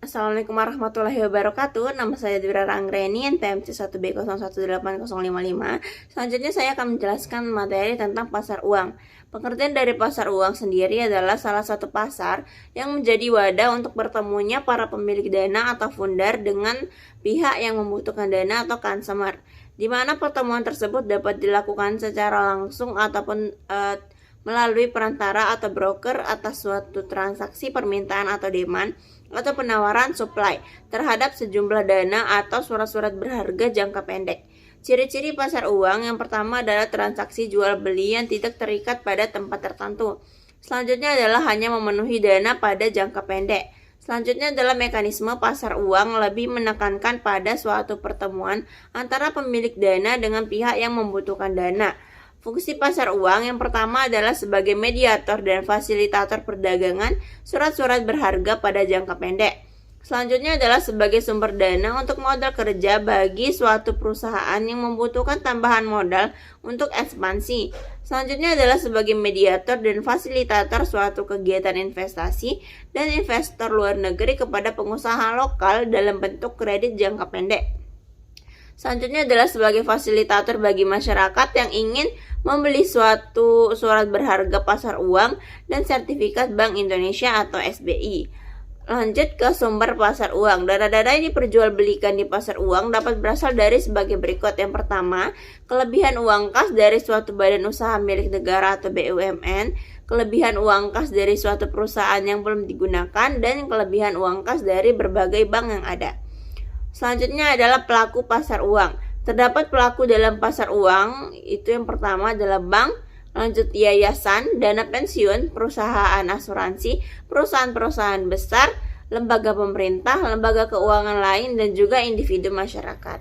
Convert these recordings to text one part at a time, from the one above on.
Assalamualaikum warahmatullahi wabarakatuh. Nama saya Dwira Ranggreni, NPMC 1B011855. Selanjutnya saya akan menjelaskan materi tentang pasar uang. Pengertian dari pasar uang sendiri adalah salah satu pasar yang menjadi wadah untuk bertemunya para pemilik dana atau fundar dengan pihak yang membutuhkan dana atau consumer, di mana pertemuan tersebut dapat dilakukan secara langsung ataupun melalui perantara atau broker atas suatu transaksi permintaan atau demand atau penawaran supply terhadap sejumlah dana atau surat-surat berharga jangka pendek. Ciri-ciri pasar uang yang pertama adalah transaksi jual beli yang tidak terikat pada tempat tertentu. Selanjutnya adalah hanya memenuhi dana pada jangka pendek. Selanjutnya adalah mekanisme pasar uang lebih menekankan pada suatu pertemuan antara pemilik dana dengan pihak yang membutuhkan dana. Fungsi pasar uang yang pertama adalah sebagai mediator dan fasilitator perdagangan surat-surat berharga pada jangka pendek. Selanjutnya adalah sebagai sumber dana untuk modal kerja bagi suatu perusahaan yang membutuhkan tambahan modal untuk ekspansi. Selanjutnya adalah sebagai mediator dan fasilitator suatu kegiatan investasi dan investor luar negeri kepada pengusaha lokal dalam bentuk kredit jangka pendek. Selanjutnya adalah sebagai fasilitator bagi masyarakat yang ingin membeli suatu surat berharga pasar uang dan sertifikat Bank Indonesia atau SBI. Lanjut ke sumber pasar uang. Dana-dana yang diperjualbelikan di pasar uang dapat berasal dari sebagai berikut. Yang pertama, kelebihan uang kas dari suatu badan usaha milik negara atau BUMN, kelebihan uang kas dari suatu perusahaan yang belum digunakan, dan kelebihan uang kas dari berbagai bank yang ada. Selanjutnya adalah pelaku pasar uang. Terdapat pelaku dalam pasar uang, itu yang pertama adalah bank, lanjut yayasan, dana pensiun, perusahaan asuransi, perusahaan-perusahaan besar, lembaga pemerintah, lembaga keuangan lain, dan juga individu masyarakat.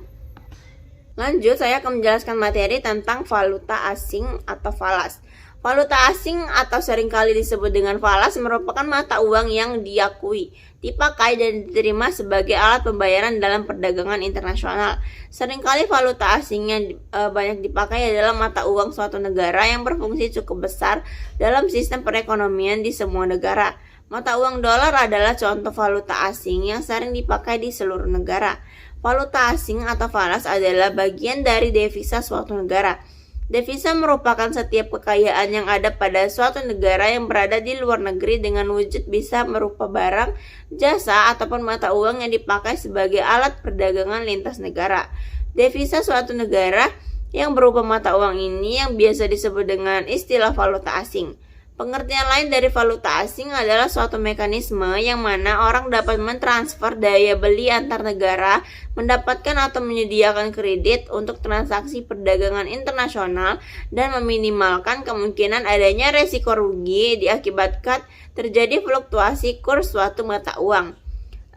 Lanjut, saya akan menjelaskan materi tentang valuta asing atau falas. Valuta asing atau seringkali disebut dengan falas merupakan mata uang yang diakui, dipakai, dan diterima sebagai alat pembayaran dalam perdagangan internasional. Seringkali valuta asing yang banyak dipakai adalah mata uang suatu negara yang berfungsi cukup besar dalam sistem perekonomian di semua negara. Mata uang dolar adalah contoh valuta asing yang sering dipakai di seluruh negara. Valuta asing atau falas adalah bagian dari devisa suatu negara. Devisa merupakan setiap kekayaan yang ada pada suatu negara yang berada di luar negeri dengan wujud bisa berupa barang, jasa, ataupun mata uang yang dipakai sebagai alat perdagangan lintas negara. Devisa suatu negara yang berupa mata uang ini yang biasa disebut dengan istilah valuta asing. Pengertian lain dari valuta asing adalah suatu mekanisme yang mana orang dapat mentransfer daya beli antar negara, mendapatkan atau menyediakan kredit untuk transaksi perdagangan internasional, dan meminimalkan kemungkinan adanya resiko rugi diakibatkan terjadi fluktuasi kurs suatu mata uang.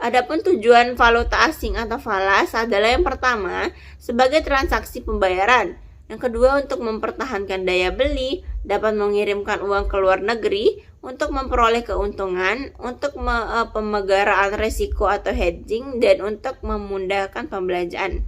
Adapun tujuan valuta asing atau falas adalah yang pertama, sebagai transaksi pembayaran. Yang kedua, untuk mempertahankan daya beli, dapat mengirimkan uang ke luar negeri untuk memperoleh keuntungan, untuk pemegaraan risiko atau hedging, dan untuk memudahkan pembelanjaan.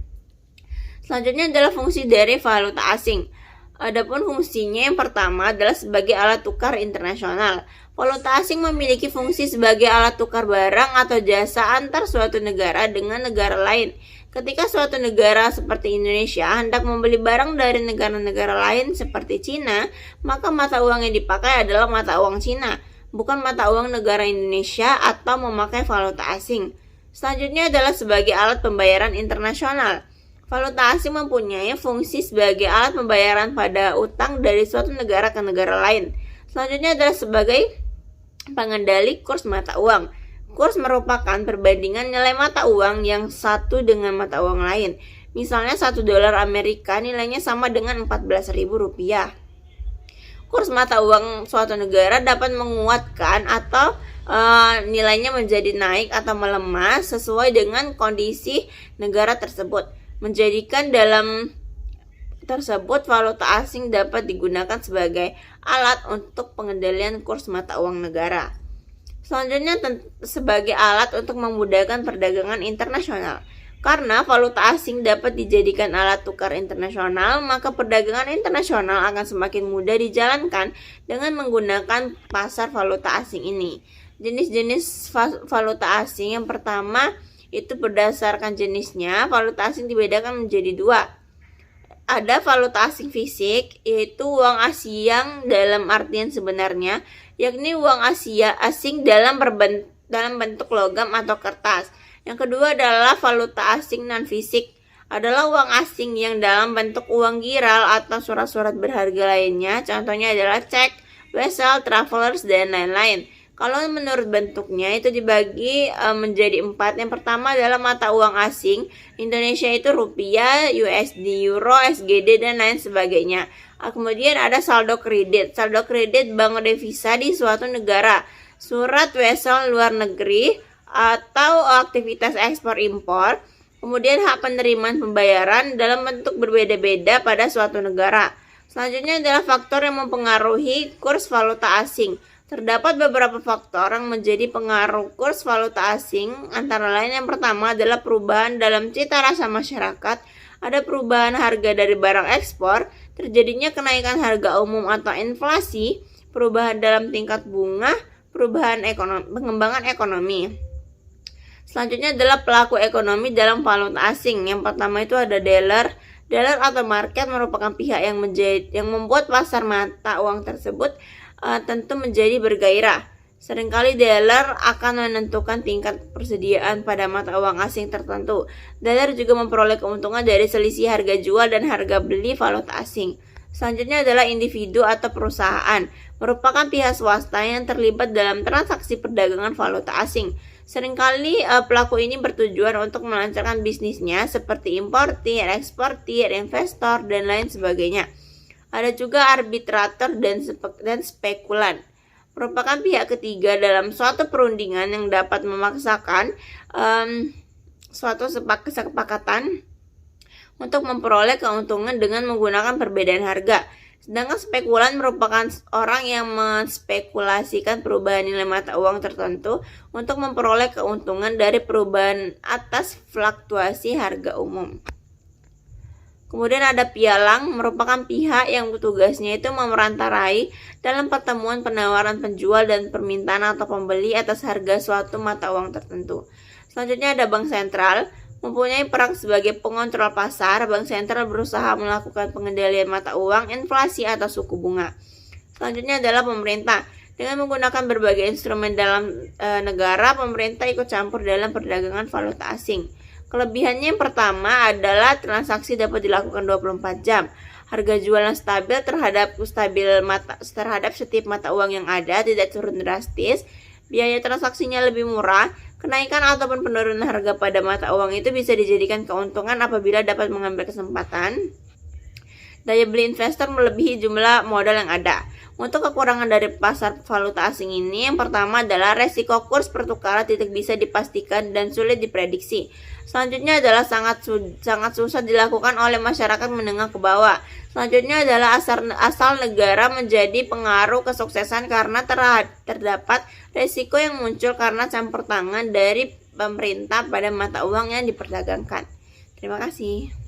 Selanjutnya adalah fungsi dari valuta asing. Adapun fungsinya yang pertama adalah sebagai alat tukar internasional. Valuta asing memiliki fungsi sebagai alat tukar barang atau jasa antar suatu negara dengan negara lain. Ketika suatu negara seperti Indonesia hendak membeli barang dari negara-negara lain seperti Cina, maka mata uang yang dipakai adalah mata uang Cina, bukan mata uang negara Indonesia atau memakai valuta asing. Selanjutnya adalah sebagai alat pembayaran internasional. Valuta asing mempunyai fungsi sebagai alat pembayaran pada utang dari suatu negara ke negara lain. Selanjutnya adalah sebagai pengendali kurs mata uang. Kurs merupakan perbandingan nilai mata uang yang satu dengan mata uang lain. Misalnya 1 dolar Amerika nilainya sama dengan 14.000 rupiah. Kurs mata uang suatu negara dapat menguatkan atau nilainya menjadi naik atau melemah sesuai dengan kondisi negara tersebut. Menjadikan dalam tersebut valuta asing dapat digunakan sebagai alat untuk pengendalian kurs mata uang negara. Selanjutnya sebagai alat untuk memudahkan perdagangan internasional. Karena valuta asing dapat dijadikan alat tukar internasional, maka perdagangan internasional akan semakin mudah dijalankan dengan menggunakan pasar valuta asing ini. Jenis-jenis valuta asing yang pertama itu berdasarkan jenisnya, valuta asing dibedakan menjadi dua. Ada valuta asing fisik, yaitu uang Asia dalam artian sebenarnya, yakni uang Asia asing dalam bentuk logam atau kertas. Yang kedua adalah valuta asing non-fisik, adalah uang asing yang dalam bentuk uang giral atau surat-surat berharga lainnya. Contohnya adalah cek, wesel, travelers, dan lain-lain. Kalau menurut bentuknya itu dibagi menjadi 4. Yang pertama adalah mata uang asing. Indonesia itu rupiah, USD, euro, SGD, dan lain sebagainya. Kemudian ada saldo kredit. Saldo kredit bank devisa di suatu negara. Surat wesel luar negeri atau aktivitas ekspor impor. Kemudian hak penerimaan pembayaran dalam bentuk berbeda-beda pada suatu negara. Selanjutnya adalah faktor yang mempengaruhi kurs valuta asing. Terdapat beberapa faktor yang menjadi pengaruh kurs valuta asing, antara lain yang pertama adalah perubahan dalam cita rasa masyarakat, ada perubahan harga dari barang ekspor, terjadinya kenaikan harga umum atau inflasi, perubahan dalam tingkat bunga, perubahan pengembangan ekonomi. Selanjutnya adalah pelaku ekonomi dalam valuta asing. Yang pertama itu ada dealer. Dealer atau market merupakan pihak yang membuat pasar mata uang tersebut tentu menjadi bergairah. Seringkali dealer akan menentukan tingkat persediaan pada mata uang asing tertentu. Dealer juga memperoleh keuntungan dari selisih harga jual dan harga beli valuta asing. Selanjutnya adalah individu atau perusahaan, merupakan pihak swasta yang terlibat dalam transaksi perdagangan valuta asing. Seringkali pelaku ini bertujuan untuk melancarkan bisnisnya seperti importir, eksportir, investor, dan lain sebagainya. Ada juga arbitrator dan spekulan, merupakan pihak ketiga dalam suatu perundingan yang dapat memaksakan suatu kesepakatan untuk memperoleh keuntungan dengan menggunakan perbedaan harga. Sedangkan spekulan merupakan orang yang menspekulasikan perubahan nilai mata uang tertentu untuk memperoleh keuntungan dari perubahan atas fluktuasi harga umum. Kemudian ada pialang, merupakan pihak yang tugasnya itu memerantarai dalam pertemuan penawaran penjual dan permintaan atau pembeli atas harga suatu mata uang tertentu. Selanjutnya ada bank sentral, mempunyai peran sebagai pengontrol pasar. Bank sentral berusaha melakukan pengendalian mata uang, inflasi, atau suku bunga. Selanjutnya adalah pemerintah. Dengan menggunakan berbagai instrumen dalam negara, pemerintah ikut campur dalam perdagangan valuta asing. Kelebihannya yang pertama adalah transaksi dapat dilakukan 24 jam. Harga jual yang stabil terhadap setiap mata uang yang ada, tidak turun drastis. Biaya transaksinya lebih murah. Kenaikan ataupun penurunan harga pada mata uang itu bisa dijadikan keuntungan apabila dapat mengambil kesempatan. Daya beli investor melebihi jumlah modal yang ada. Untuk kekurangan dari pasar valuta asing ini, yang pertama adalah resiko kurs pertukaran tidak bisa dipastikan dan sulit diprediksi. Selanjutnya adalah sangat susah dilakukan oleh masyarakat menengah ke bawah. Selanjutnya adalah asal negara menjadi pengaruh kesuksesan karena terdapat resiko yang muncul karena campur tangan dari pemerintah pada mata uang yang diperdagangkan. Terima kasih.